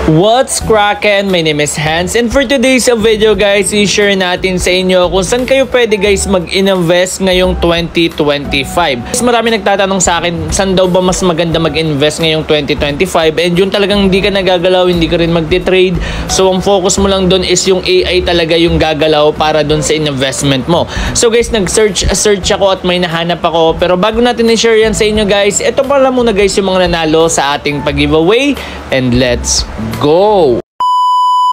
What's crackin'? My name is Hans, and for today's video guys, i-share natin sa inyo kung saan kayo pwede guys mag-invest ngayong 2025. Mas marami nagtatanong sa akin, saan daw ba mas maganda mag-invest ngayong 2025, and yun talagang hindi ka nagagalaw, hindi ka rin magti-trade. So ang focus mo lang doon is yung AI talaga yung gagalaw para doon sa investment mo. So guys, nag-search ako at may nahanap ako, pero bago natin i-share yan sa inyo guys, ito pala muna guys yung mga nanalo sa ating pag-giveaway, and let's go!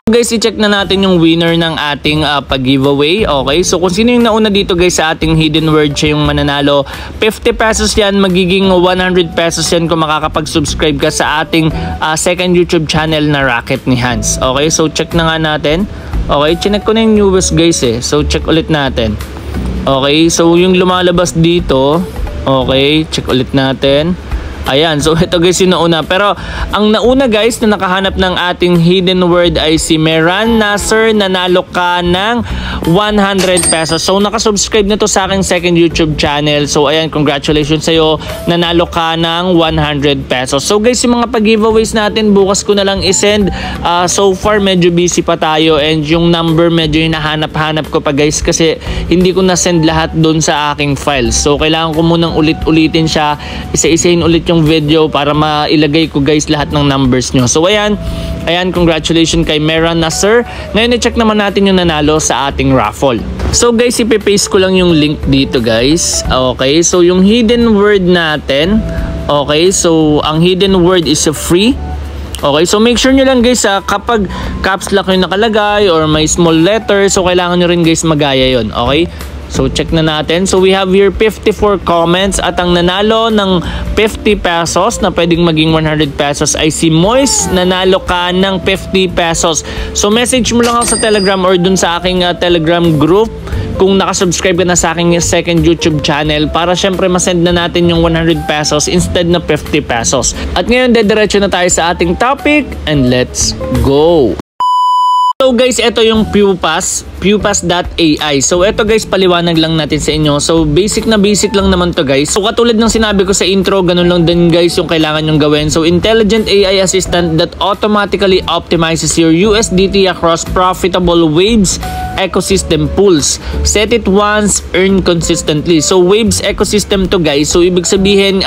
Guys, i-check na natin yung winner ng ating pag-giveaway. Okay, so kung sino yung nauna dito guys sa ating hidden word, siya yung mananalo. 50 pesos yan, magiging 100 pesos yan kung makakapag-subscribe ka sa ating second YouTube channel na Racket ni Hans. Okay, so check na nga natin. Okay, chinek ko na yung newest guys eh. So check ulit natin. Okay, so yung lumalabas dito, okay, check ulit natin. Ayan, so ito guys yung nauna. Pero ang nauna guys na nakahanap ng ating hidden word ay si Meran Nasser. Nanalo ka ng 100 pesos. So nakasubscribe na to sa aking second YouTube channel. So ayan, congratulations sa'yo. Nanalo ka ng 100 pesos. So guys, yung mga pag-giveaways natin, bukas ko na lang isend. So far, medyo busy pa tayo. And yung number, medyo hinahanap-hanap ko pa guys. Kasi hindi ko na-send lahat dun sa aking files. So kailangan ko munang ulit-ulitin siya. Isa-isahin ulit yung video para mailagay ko guys lahat ng numbers nyo. So ayan, congratulations kay Meran Nasser. Ngayon i-check naman natin yung nanalo sa ating raffle. So guys, ipipaste ko lang yung link dito guys. Okay, so yung hidden word natin, okay, so ang hidden word is free. Okay, so make sure nyo lang guys kapag caps lock yung nakalagay or may small letter, so kailangan nyo rin guys magaya yon. Okay, so check na natin. So we have here 54 comments at ang nanalo ng 50 pesos na pwedeng maging 100 pesos ay si Moise. Nanalo ka ng 50 pesos. So message mo lang ako sa Telegram or dun sa aking Telegram group kung nakasubscribe ka na sa aking second YouTube channel para syempre masend na natin yung 100 pesos instead na 50 pesos. At ngayon, dediretso na tayo sa ating topic and let's go! So guys, ito yung Pewpas.ai. So ito guys, paliwanag lang natin sa inyo. So basic na basic lang naman to guys. So katulad ng sinabi ko sa intro, ganun lang din guys yung kailangan nyong gawin. So intelligent AI assistant that automatically optimizes your USDT across profitable Waves ecosystem pools. Set it once, earn consistently. So Waves ecosystem to guys. So ibig sabihin,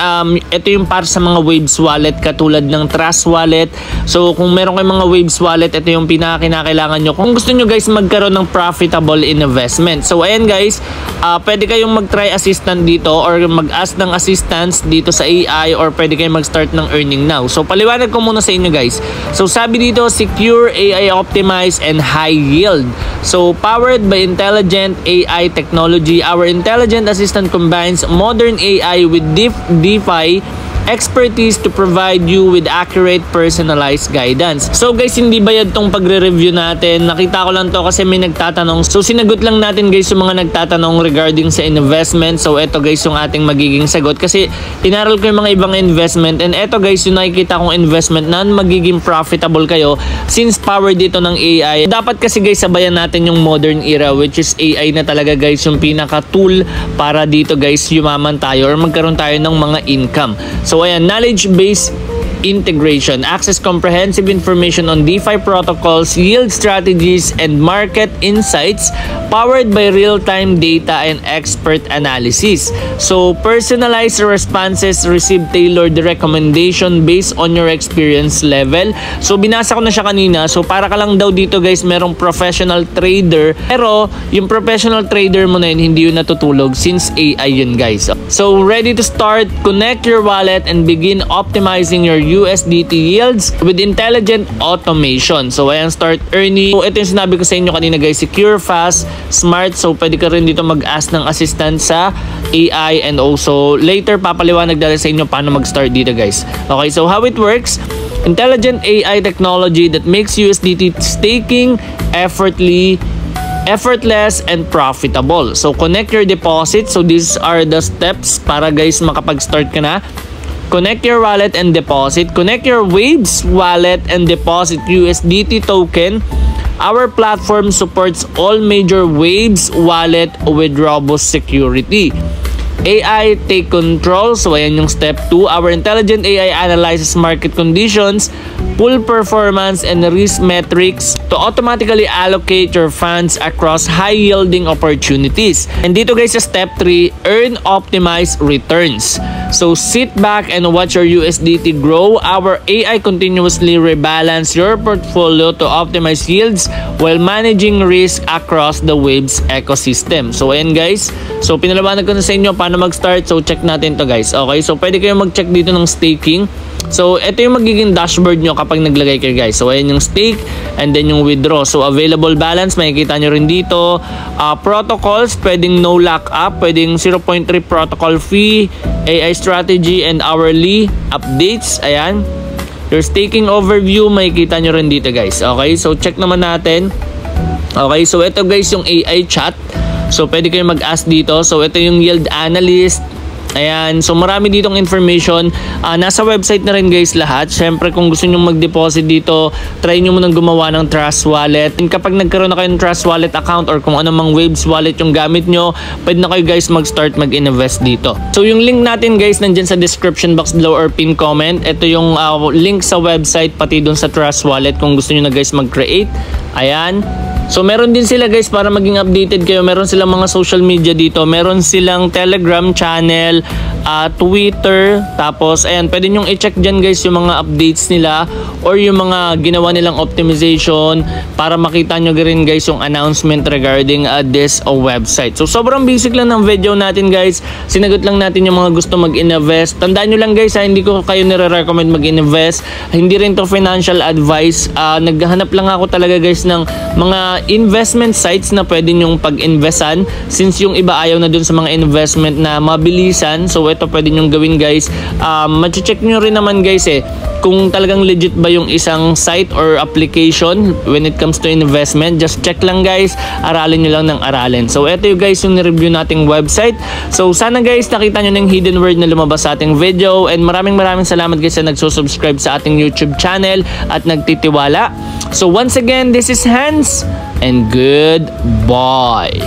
ito yung para sa mga Waves wallet katulad ng Trust Wallet. So kung meron kayong mga Waves wallet, ito yung kinakailangan nyo kung gusto nyo guys magkaroon ng profitable investment. So ayan guys, pwede kayong mag-try assistant dito or mag-ask ng assistance dito sa AI or pwede kayong mag-start ng earning now. So paliwanag ko muna sa inyo guys. So sabi dito, secure, AI optimized, and high yield. So powered by intelligent AI technology, our intelligent assistant combines modern AI with DeFi expertise to provide you with accurate, personalized guidance. So guys, hindi bayad tong pagre-review natin. Nakita ko lang to kasi may nagtatanong. So sinagot lang natin guys yung mga nagtatanong regarding sa investment. So eto guys yung ating magiging sagot kasi inaral ko yung mga ibang investment, and eto guys yung nakikita kong investment na magiging profitable kayo since powered dito ng AI. Dapat kasi guys sabayan natin yung modern era, which is AI na talaga guys yung pinaka-tool para dito guys yumaman tayo or magkaroon tayo ng mga income. So ayan, knowledge-based integration, access comprehensive information on DeFi protocols, yield strategies, and market insights powered by real-time data and expert analysis. So personalized responses, receive tailored recommendation based on your experience level. So binasa ko na siya kanina. So para ka lang daw dito guys merong professional trader, pero yung professional trader mo na yun hindi yun natutulog since AI yun guys. So ready to start? Connect your wallet and begin optimizing your USDT yields with intelligent automation. So ayan, start earning. So ito yung sinabi ko sa inyo kanina guys, secure, fast, smart. So pwede ka rin dito mag-ask ng assistant sa AI, and also later papaliwanag dahil sa inyo paano mag-start dito guys. Okay, so how it works: intelligent AI technology that makes USDT staking effortless and profitable. So connect your deposit. So these are the steps para guys makapag-start ka na. Connect your wallet and deposit. Connect your Waves wallet and deposit USDT token. Our platform supports all major Waves wallet with robust security. AI take control. So ayan yung step 2. Our intelligent AI analyzes market conditions, pool performance and risk metrics to automatically allocate your funds across high-yielding opportunities. And dito guys sa step 3, earn optimized returns. So sit back and watch your USDT grow. Our AI continuously rebalance your portfolio to optimize yields while managing risk across the Waves ecosystem. So ayan guys, so pinalabanan ko na sa inyo paano mag-start. So check natin to guys. Okay, so pwede kayo mag-check dito ng staking. So, ito yung magiging dashboard nyo kapag naglagay kayo guys. So, ayan yung stake and then yung withdraw. So, available balance, makikita nyo rin dito. Protocols, pwedeng no lockup, pwedeng 0.3 protocol fee, AI strategy, and hourly updates. Ayan. Your staking overview, makikita nyo rin dito guys. Okay, so check naman natin. Okay, so ito guys yung AI chat. So, pwede kayo mag-ask dito. So, ito yung yield analyst. Ayan, so marami ditong information. Nasa website na rin guys lahat. Siyempre kung gusto nyo mag-deposit dito, try nyo munang gumawa ng Trust Wallet. And kapag nagkaroon na kayo ng Trust Wallet account or kung anumang Waves wallet yung gamit nyo, pwede na kayo guys mag-start mag-invest dito. So yung link natin guys nandyan sa description box below or pin comment. Ito yung link sa website pati dun sa Trust Wallet kung gusto nyo na guys mag-create. Ayan. So meron din sila guys para maging updated kayo. Meron silang mga social media dito. Meron silang Telegram channel, Twitter. Tapos ayan, pwede nyong i-check dyan guys yung mga updates nila or yung mga ginawa nilang optimization para makita nyo rin guys yung announcement regarding this website. So sobrang basic lang ng video natin guys. Sinagot lang natin yung mga gusto mag-invest. Tandaan nyo lang guys hindi ko kayo nire-recommend mag-invest. Hindi rin to financial advice. Naghahanap lang ako talaga guys ng mga investment sites na pwede nyong pag-investan since yung iba ayaw na dun sa mga investment na mabilisan. So ito pwede nyong gawin guys. Mache-check nyo rin naman guys kung talagang legit ba yung isang site or application when it comes to investment. Just check lang guys, aralin nyo lang ng aralin. So ito yung guys yung review nating website. So sana guys nakita nyo ng hidden word na lumabas sa ating video, and maraming salamat guys na nagsusubscribe sa ating YouTube channel at nagtitiwala. So once again, this is Hans and goodbye.